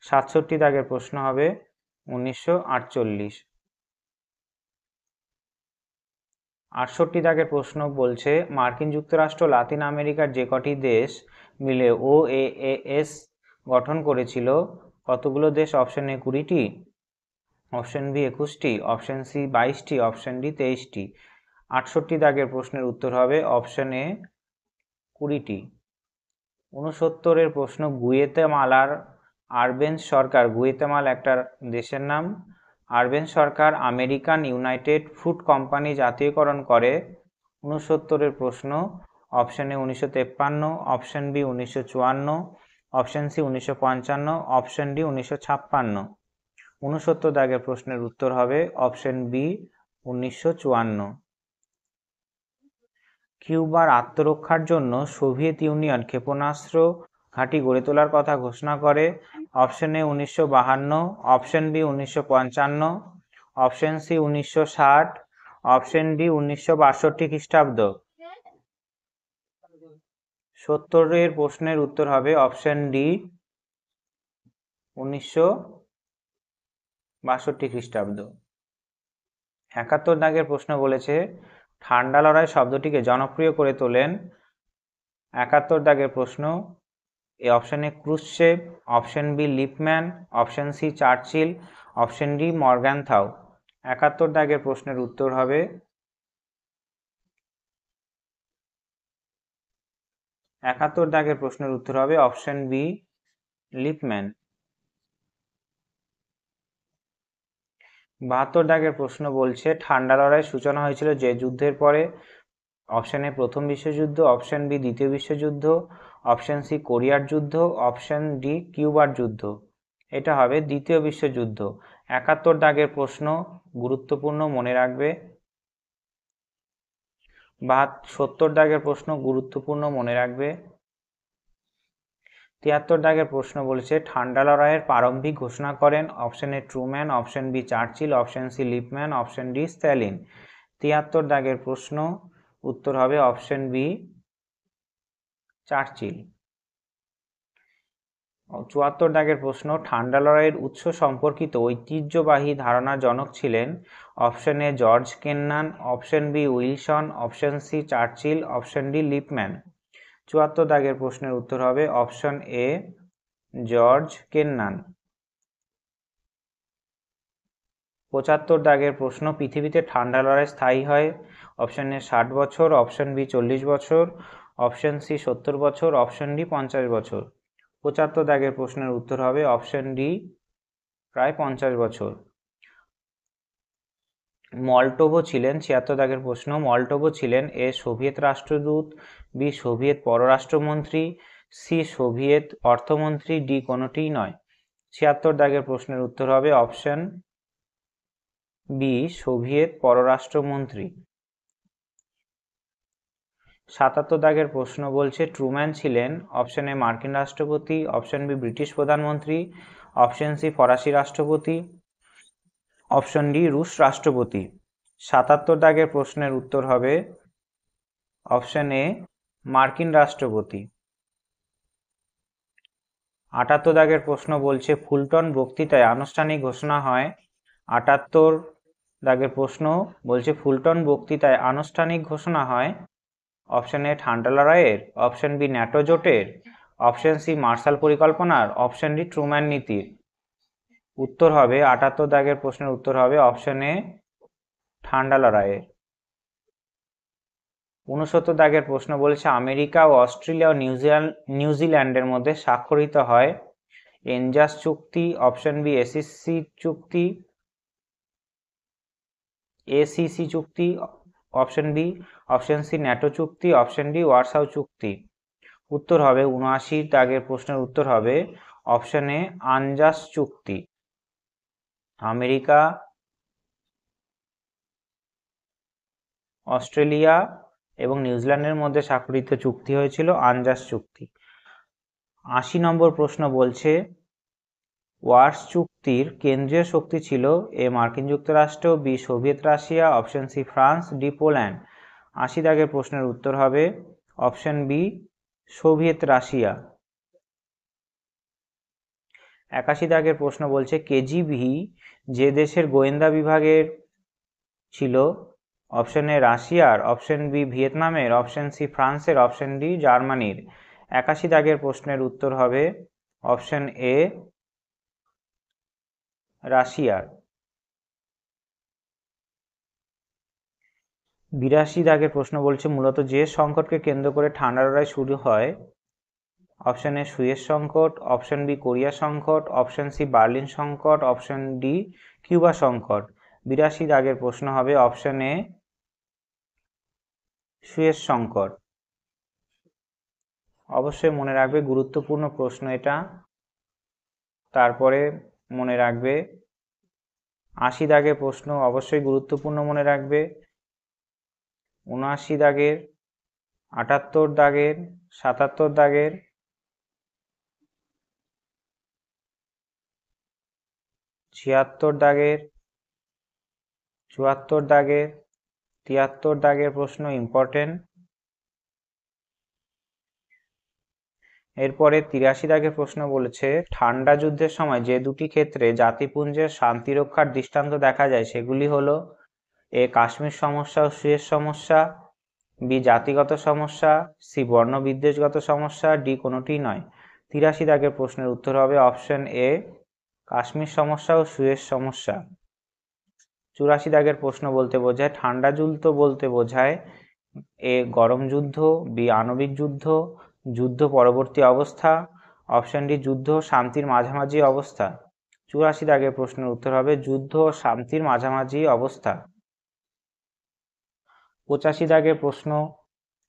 67 দাগের প্রশ্ন হবে 1948। 68 দাগের প্রশ্ন বলছে মার্কিন যুক্তরাষ্ট্র লাতিন আমেরিকার যে কটি দেশ মিলে OAAS গঠন করেছিল কতগুলো দেশ? অপশন এ 20টি, অপশন বি 21টি, অপশন সি 22টি, অপশন ডি 23টি। 68 দাগের প্রশ্নের উত্তর হবে অপশন এ 20টি। 69 প্রশ্ন, গুয়েতেমালার আরবেন্স সরকার, গুয়েতেমালা একটা দেশের নাম, আরবেন্স সরকার আমেরিকান ইউনাইটেড ফ্রুট কোম্পানি জাতীয়করণ করে 69 প্রশ্ন option A 1953, option B 1954, option C 1955, option D 1956। 69 দাগের প্রশ্নের উত্তর হবে অপশন বি 1954। কিউবার আত্মরক্ষার জন্য সোভিয়েত ইউনিয়ন ক্ষেপণাস্ত্র ঘাঁটি গড়ে তোলার কথা ঘোষণা করে option A 1952, option B 1955, option C 1960, option D 1962 খ্রিস্টাব্দ। 70 প্রশ্নের উত্তর হবে অপশন ডি 1962 খ্রিস্টাব্দ। 71 দাগের প্রশ্ন বলেছে ঠান্ডা লড়াই শব্দটিকে জনপ্রিয় করে তোলেন। 71 দাগের প্রশ্ন, A option A Khrushchev, option B Lippmann, option C Churchill, option D Morgenthau. 71 দাগের প্রশ্নের উত্তর হবে 71 দাগের প্রশ্নের উত্তর হবে অপশন বি লিপম্যান। 72 দাগের প্রশ্ন বলছে ঠান্ডা লড়াইয়ের সূচনা হয়েছিল যে যুদ্ধের পরে? অপশন এ প্রথম বিশ্বযুদ্ধ, অপশন বি দ্বিতীয় বিশ্বযুদ্ধ, অপশন সি কোরিয়ার যুদ্ধ, অপশন ডি কিউবার যুদ্ধ। এটা হবে দ্বিতীয় বিশ্বযুদ্ধ। 71 দাগের প্রশ্ন গুরুত্বপূর্ণ, মনে রাখবে। 70 দাগের প্রশ্ন গুরুত্বপূর্ণ, মনে রাখবে। 73 দাগের প্রশ্ন বলেছে ঠান্ডা লড়াইয়ের প্রারম্ভিক ঘোষণা করেন option A Truman, option B Churchill, option C Lippmann, option D Stalin. 73 দাগের প্রশ্ন উত্তর হবে অপশন বি চার্চিল। 74 দাগের প্রশ্ন, ঠান্ডা লড়াইয়ের উৎস সম্পর্কিত ঐতিহ্যবাহী ধারণার জনক ছিলেন? Option A George Kennan, option B Wilson, option C Churchill, option D Lippmann. 74 দাগের প্রশ্নের উত্তর হবে অপশন এ জর্জ কেন্নান। 75 দাগের প্রশ্ন, পৃথিবীতে ঠান্ডা লড়াই স্থায়ী হয়? অপশন এ 60 বছর, অপশন বি 40 বছর, অপশন সি 70 বছর, অপশন ডি 50 বছর। 75 দাগের প্রশ্নের উত্তর হবে অপশন ডি প্রায় 50 বছর। মল্টোভো ছিলেন, 76 দাগের প্রশ্ন, মল্টোভো ছিলেন এ সোভিয়েত রাষ্ট্রদূত, বি সোভিয়েত পররাষ্ট্রমন্ত্রী, সি সোভিয়েত অর্থমন্ত্রী, ডি কোনোটিই নয়। 76 দাগের প্রশ্নের উত্তর হবে অপশন বি সোভিয়েত পররাষ্ট্রমন্ত্রী। 77 দাগের প্রশ্ন বলছে ট্রুম্যান ছিলেন? অপশন এ মার্কিন রাষ্ট্রপতি, অপশন বি ব্রিটিশ প্রধানমন্ত্রী, অপশন সি ফরাসি রাষ্ট্রপতি, অপশন ডি রুশ রাষ্ট্রপতি। 77 দাগের প্রশ্নের উত্তর হবে অপশন এ মার্কিন রাষ্ট্রপতি। 78 দাগের প্রশ্ন বলছে ফুলটন বক্তৃতায় আনুষ্ঠানিক ঘোষণা হয়? 78 দাগের প্রশ্ন বলছে ফুলটন বক্তৃতায় আনুষ্ঠানিক ঘোষণা হয়? অপশন এ ঠান্ডা লড়াইয়ের, অপশন বি ন্যাটো জোটের, অপশন সি মার্শাল পরিকল্পনার, অপশন ডি ট্রুম্যান নীতির। উত্তর হবে 78 দাগের প্রশ্নের উত্তর হবে অপশন এ ঠান্ডা লড়াইয়ের। 69 দাগের প্রশ্ন বলছে আমেরিকা ও অস্ট্রেলিয়া ও নিউজিল্যান্ডের মধ্যে স্বাক্ষরিত হয়? এনজাস চুক্তি, অপশন বি এসিসি চুক্তি, এসিসি চুক্তি, option B, option C NATO চুক্তি, অপশন ডি ওয়ারসাও চুক্তি। উত্তর হবে 79 দাগের প্রশ্নের উত্তর হবে অপশন এ আনজাস চুক্তি। আমেরিকা, অস্ট্রেলিয়া এবং নিউজিল্যান্ডের মধ্যে স্বাক্ষরিত চুক্তি হয়েছিল আনজাস চুক্তি। 80 নম্বর প্রশ্ন বলছে ওয়ার্স চুক্তির কেন্দ্রীয় শক্তি ছিল? এ মার্কিন যুক্তরাষ্ট্র, B Soviet Russia, option C France, D Poland. 80 দাগের প্রশ্নের উত্তর হবে অপশন বি সোভিয়েত রাশিয়া। 81 দাগের প্রশ্ন বলছে কেজিবি যে দেশের গোয়েন্দা বিভাগের ছিল? অপশন এ রাশিয়ার, অপশন বি ভিয়েতনামের, অপশন সি ফ্রান্সের, অপশন ডি জার্মানির। 81 দাগের প্রশ্নের উত্তর হবে অপশন এ রাশিয়ার। 82 দাগের প্রশ্ন বলছে মূলত যে সংকটকে কেন্দ্র করে ঠান্ডা লড়াই শুরু হয়? অপশন এ সুয়েজ সংকট, অপশন বি কোরিয়া সংকট, অপশন সি বার্লিন সংকট, অপশন ডি কিউবা সংকট। 82 দাগের প্রশ্ন হবে অপশন এ সুয়েজ সংকট। অবশ্যই মনে রাখবে, গুরুত্বপূর্ণ প্রশ্ন এটা। তারপরে মনে রাখবে 80 দাগের প্রশ্ন অবশ্যই গুরুত্বপূর্ণ মনে রাখবে। 79 দাগের, 78 দাগের, 77 দাগের, 76 দাগের, 74 দাগের, 73 দাগের প্রশ্ন ইম্পর্টেন্ট। এরপরে 83 দাগের প্রশ্ন বলেছে ঠান্ডা যুদ্ধের সময় যে দুটি ক্ষেত্রে জাতিপুঞ্জের শান্তি রক্ষার দৃষ্টান্ত দেখা যায় সেগুলি হলো? এ কাশ্মীর সমস্যা ও সুয়েজ সমস্যা, বি জাতিগত সমস্যা, সি বর্ণবিদ্বেষগত সমস্যা, ডি কোনোটিই নয়। 83 দাগের প্রশ্নের উত্তর হবে অপশন এ কাশ্মীর সমস্যা ও সুয়েজ সমস্যা। 84 দাগের প্রশ্ন বলতে বোঝায় ঠান্ডা যুদ্ধ বলতে বোঝায়? এ গরম যুদ্ধ, বি আণবিক যুদ্ধ, যুদ্ধ পরবর্তী অবস্থা, অপশন ডি যুদ্ধ শান্তির মাঝামাঝি অবস্থা। 84 দাগের প্রশ্নের উত্তর হবে যুদ্ধ শান্তির মাঝামাঝি অবস্থা। 85 দাগের প্রশ্ন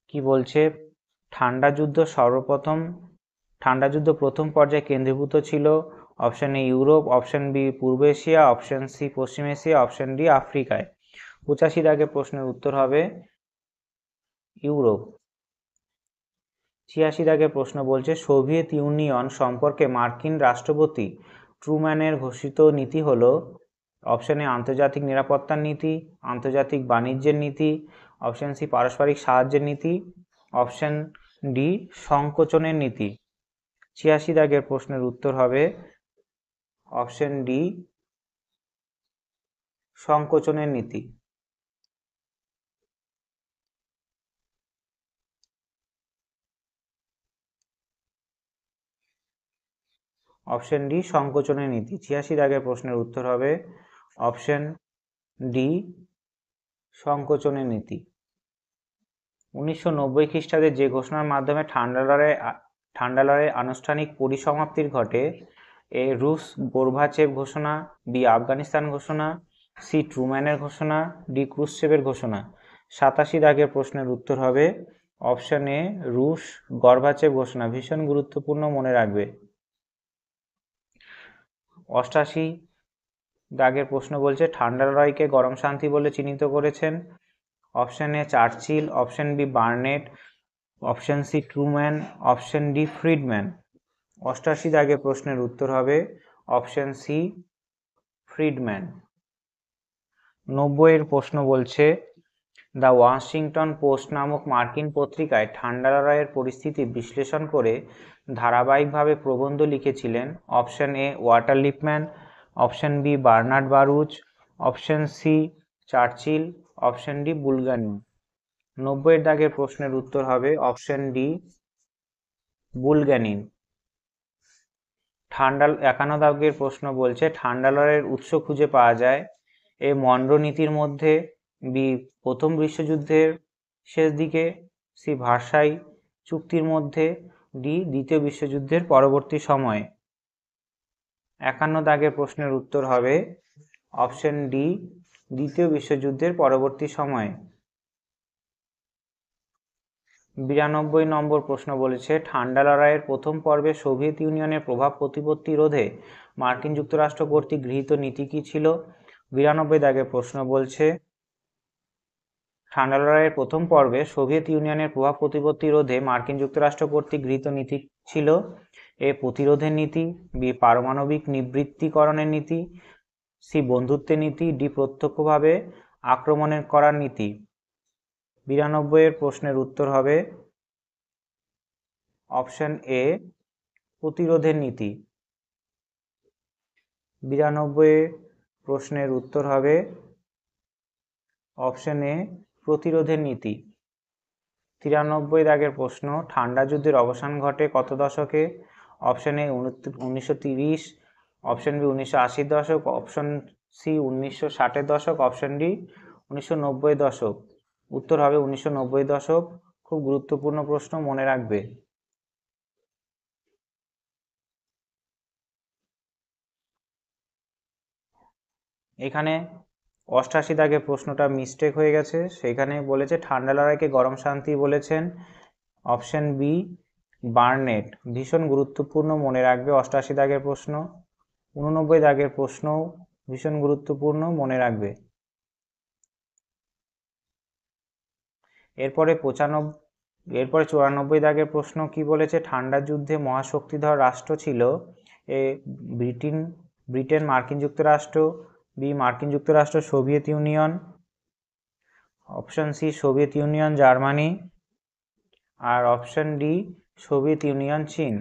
কি বলছে ঠান্ডা যুদ্ধ প্রথম পর্যায়ে কেন্দ্রীভূত ছিল? Option A Europe, option B পূর্ব এশিয়া, অপশন সি পশ্চিম এশিয়া, অপশন ডি আফ্রিকায়। 85 দাগের প্রশ্নের উত্তর হবে ইউরোপ। 86 দাগের প্রশ্ন বলছে সোভিয়েত ইউনিয়ন সম্পর্কে মার্কিন রাষ্ট্রপতি ট্রুম্যানের ঘোষিত নীতি হলো? অপশন এ আন্তর্জাতিক নিরাপত্তার নীতি, আন্তর্জাতিক বাণিজ্যের নীতি, অপশন সি পারস্পরিক সাহায্যের নীতি, অপশন ডি সংকোচনের নীতি। 86 দাগের প্রশ্নের উত্তর হবে অপশন ডি সংকোচনের নীতি। অপশন ডি সংকোচনের নীতি। 86 দাগের প্রশ্নের উত্তর হবে অপশন ডি সংকোচনের নীতি। 1990 খ্রিস্টাব্দে যে ঘোষণার মাধ্যমে ঠান্ডা লড়াইয়ের আনুষ্ঠানিক পরিসমাপ্তির ঘটে, এ রুশ গোর্বাচেভ ঘোষণা, বি আফগানিস্তান ঘোষণা, সি ট্রুম্যানের ঘোষণা, ডি ক্রুশ্চেভের ঘোষণা। 87 দাগের প্রশ্নের উত্তর হবে অপশন এ রুশ গোর্বাচেভ ঘোষণা। ভীষণ গুরুত্বপূর্ণ, মনে রাখবে। 88 দাগের প্রশ্ন বলছে ঠান্ডা লড়াইকে গরম শান্তি বলে চিহ্নিত করেছেন। Option A Churchill, option B Barnett, option C Truman, option D Friedman. 88 দাগের প্রশ্নের উত্তর হবে অপশন সি ফ্রিডম্যান। 90 এর প্রশ্ন বলছে দ্য ওয়াশিংটন পোস্ট নামক মার্কিন পত্রিকায় ঠান্ডা লড়াইয়ের পরিস্থিতি বিশ্লেষণ করে ধারাবাহিকভাবে প্রবন্ধ লিখেছিলেন option A Walter Lippmann, option B Bernard Baruch, option C Churchill, option D Bulganin. 90 এর দাগের প্রশ্নের উত্তর হবে অপশন ডি বুলগানিন। 51 দাগের প্রশ্ন বলছে ঠান্ডা লড়াইয়ের উৎস খুঁজে পাওয়া যায় এ মনরো নীতির মধ্যে, বি প্রথম বিশ্বযুদ্ধের শেষ দিকে, সি ভার্সাই চুক্তির মধ্যে, ডি দ্বিতীয় বিশ্বযুদ্ধের পরবর্তী সময়ে। 51 দাগের প্রশ্নের উত্তর হবে অপশন ডি দ্বিতীয় বিশ্বযুদ্ধের পরবর্তী সময়ে। 92 নম্বর প্রশ্ন বলেছে ঠান্ডা লড়াইয়ের প্রথম পর্বে সোভিয়েত ইউনিয়নের প্রভাব প্রতিপত্তি রোধে মার্কিন যুক্তরাষ্ট্র কর্তৃক গৃহীত নীতি কি ছিল। 92 দাগের প্রশ্ন বলছে ঠান্ডা লড়াইয়ের প্রথম পর্বে সোভিয়েত ইউনিয়নের প্রভাব প্রতিপত্তি রোধে মার্কিন যুক্তরাষ্ট্র কর্তৃক গৃহীত নীতি ছিল এ প্রতিরোধের নীতি, বি পারমাণবিক নিবৃত্তিকরণের নীতি, সি বন্ধুত্বের নীতি, ডি প্রত্যক্ষভাবে আক্রমণের করার নীতি। 92 এর প্রশ্নের উত্তর হবে অপশন এ প্রতিরোধের নীতি। 92 প্রশ্নের উত্তর হবে অপশন এ প্রতিরোধের নীতি। 93 দাগের প্রশ্ন ঠান্ডা যুদ্ধের অবসান ঘটে কত দশকে। অপশন এ 1930, অপশন বি 1980 দশক, অপশন সি 1960 দশক, অপশন ডি 1990 দশক। উত্তর হবে 1990 দশক। খুব গুরুত্বপূর্ণ প্রশ্ন, মনে রাখবে। এখানে 88 দাগের প্রশ্নটা মিস্টেক হয়ে গেছে, সেখানে বলেছে ঠান্ডা লড়াইকে গরম শান্তি বলেছেন অপশন বি বার্নেট। ভীষণ গুরুত্বপূর্ণ, মনে রাখবে 88 দাগের প্রশ্ন। 89 দাগের প্রশ্ন ভীষণ গুরুত্বপূর্ণ, মনে রাখবে। এরপরে 94 দাগের প্রশ্ন কি বলেছে ঠান্ডা যুদ্ধে মহাশক্তিধর রাষ্ট্র ছিল এ ব্রিটেন, মার্কিন যুক্তরাষ্ট্র, বি মার্কিন যুক্তরাষ্ট্র Soviet Union, option C Soviet Union Germany, আর অপশন ডি সোভিয়েত ইউনিয়ন চীন।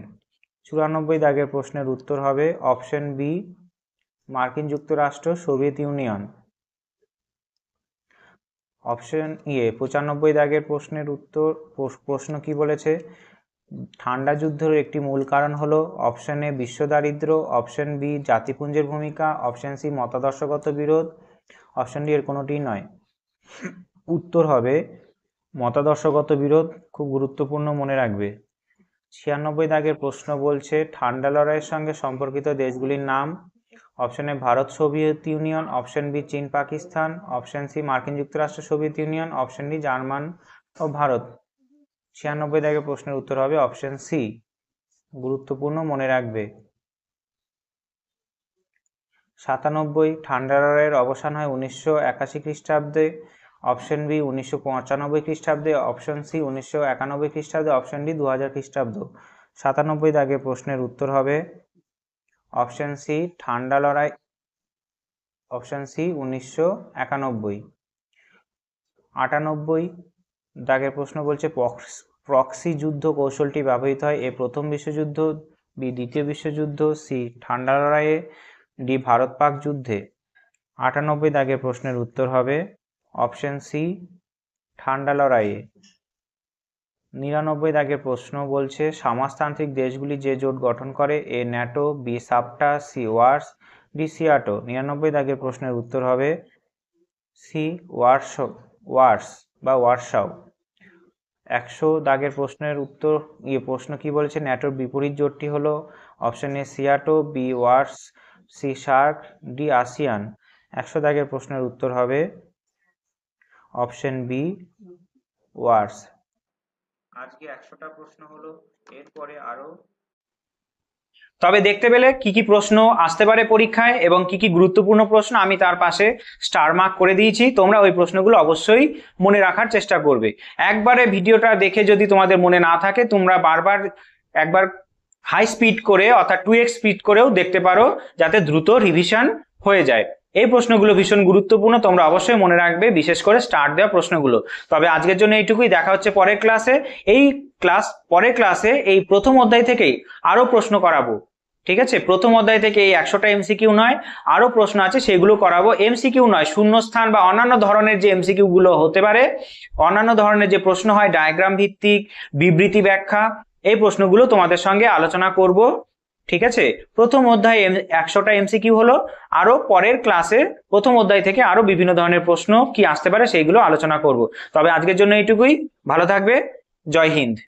94 দাগের প্রশ্নের উত্তর হবে অপশন বি মার্কিন যুক্তরাষ্ট্র সোভিয়েত ইউনিয়ন। অপশন 95 দাগের প্রশ্নের উত্তর প্রশ্ন কি বলেছে ঠান্ডা যুদ্ধের একটি মূল কারণ হলো অপশন এ বিশ্ব দারিদ্র, অপশন বি জাতিপুঞ্জের ভূমিকা, অপশন সি মতাদর্শগত বিরোধ, অপশন ডি এর কোনোটি নয়। উত্তর হবে মতাদর্শগত বিরোধ। খুব গুরুত্বপূর্ণ, মনে রাখবে। 96 দাগের প্রশ্ন বলছে ঠান্ডা লড়াইয়ের সঙ্গে সম্পর্কিত দেশগুলির নাম। Option A Bharat Soviet Union, option B চীন পাকিস্তান, অপশন সি মার্কিন যুক্তরাষ্ট্র Soviet Union, option D German ও ভারত। 96 দাগের প্রশ্নের উত্তর হবে অপশন সি। গুরুত্বপূর্ণ, মনে রাখবে। 97 ঠান্ডা লড়াইয়ের অবসান হয় 1981 খ্রিস্টাব্দে, অপশন বি 1995 খ্রিস্টাব্দে, অপশন সি 1991 খ্রিস্টাব্দে, অপশন ডি 2000 খ্রিস্টাব্দ। 97 দাগের প্রশ্নের উত্তর হবে অপশন সি ঠান্ডা লড়াই, অপশন সি 1991। 98 দাগের প্রশ্ন বলছে প্রক্সি যুদ্ধ কৌশলটি ব্যবহৃত হয়? এ প্রথম বিশ্বযুদ্ধ, বি দ্বিতীয় বিশ্বযুদ্ধ, সি ঠান্ডা লড়াইয়ে, ডি ভারত পাক যুদ্ধে। 98 দাগের প্রশ্নের উত্তর হবে অপশন সি ঠান্ডা লড়াইয়ে। 99 দাগের প্রশ্ন বলছে সমাজতান্ত্রিক দেশগুলি যে জোট গঠন করে? এ ন্যাটো, বি সাপটা, সি ওয়ার্স, ডি সিয়াটো। 99 দাগের প্রশ্নের উত্তর হবে সি ওয়ার্স বা ওয়ার্সাও। 100 দাগের প্রশ্নের উত্তর প্রশ্ন কি বলেছে? ন্যাটোর বিপরীত জোটটি হলো option A SEATO, B Warsaw, C SAARC, D ASEAN. 100 দাগের প্রশ্নের উত্তর হবে অপশন বি ওয়ার্স। আজকে 100টা প্রশ্ন হলো, এরপরে আরো তবে দেখতে পেলে কি কি প্রশ্ন আসতে পারে পরীক্ষায় এবং কি কি গুরুত্বপূর্ণ প্রশ্ন আমি তার পাশে স্টার মার্ক করে দিয়েছি। তোমরা ওই প্রশ্নগুলো অবশ্যই মনে রাখার চেষ্টা করবে। একবারে ভিডিওটা দেখে যদি তোমাদের মনে না থাকে, তোমরা বারবার একবার হাই স্পিড করে অর্থাৎ 2x স্পিড করেও দেখতে পারো, যাতে দ্রুত রিভিশন হয়ে যায়। এই প্রশ্নগুলো ভীষণ গুরুত্বপূর্ণ, তোমরা অবশ্যই মনে রাখবে, বিশেষ করে স্টার্ট দেওয়া প্রশ্নগুলো। তবে আজকের জন্য এইটুকুই, দেখা হচ্ছে পরের ক্লাসে। পরের ক্লাসে এই প্রথম অধ্যায় থেকেই আরো প্রশ্ন করাবো। ঠিক আছে, প্রথম অধ্যায় থেকে এই 100টা এমসিকিউ নয়, আরো প্রশ্ন আছে, সেগুলো করাবো। এমসিকিউ নয়, শূন্যস্থান বা অন্যান্য ধরনের যে এমসিকিউ গুলো হতে পারে, অন্যান্য ধরনের যে প্রশ্ন হয় ডায়াগ্রাম ভিত্তিক, বিবৃতি ব্যাখ্যা, এই প্রশ্নগুলো তোমাদের সঙ্গে আলোচনা করব। ঠিক আছে, প্রথম অধ্যায় 100টা এমসিকিউ হলো, আরো পরের ক্লাসে প্রথম অধ্যায় থেকে আরো বিভিন্ন ধরনের প্রশ্ন কি আসতে পারে সেইগুলো আলোচনা করব। তবে আজকের জন্য এইটুকুই, ভালো থাকবে, জয় হিন্দ।